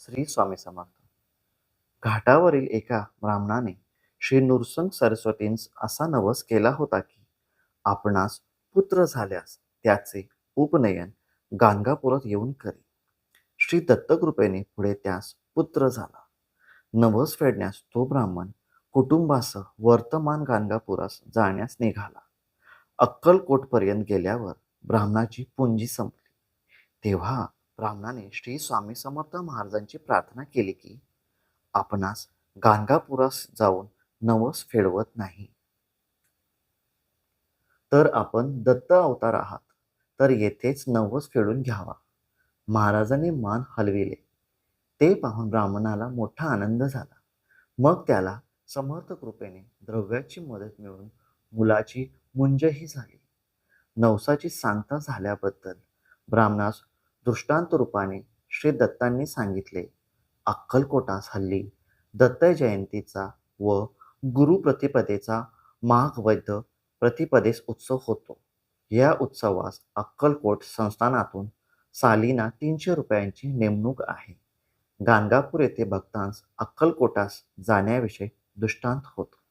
श्री स्वामी समर्थ. घाटावरील एका ब्राह्मणाने श्री नृसिंह सरस्वतींस असा नवस केला होता की आपणास पुत्र झाल्यास त्याचे उपनयन गाणगापुरात येऊन करी. श्री दत्तकृपेने पुढे त्यास पुत्र झाला. नवस फेडण्यास तो ब्राह्मण कुटुंबासह वर्तमान गाणगापुरास जाण्यास निघाला. अक्कलकोटपर्यंत गेल्यावर ब्राह्मणाची पुंजी संपली. तेव्हा ब्राह्मणाने श्री स्वामी समर्थ महाराजांची प्रार्थना केली की आपणास गाणगापुरास जाऊन नवस फेडवत नाही तर आपण दत्त अवतार आहात, तर येथेच नवस फेडून घ्यावा. महाराजांनी मान हलविले. ते पाहून ब्राह्मणाला मोठा आनंद झाला. मग त्याला समर्थ कृपेने द्रव्याची मदत मिळून मुलाची मुंजही झाली. नवसाची सांगता झाल्याबद्दल ब्राह्मणास दृष्टांत रूपाने श्री दत्तांनी सांगितले. अक्कलकोटास हल्ली दत्त जयंतीचा व गुरुप्रतिपदेचा माघ वैद्य प्रतिपदेस उत्सव होतो. या उत्सवास अक्कलकोट संस्थानातून सालीना 300 रुपयांची नेमणूक आहे. गाणगापूर येथे भक्तांस अक्कलकोटास जाण्याविषयी दृष्टांत होतो.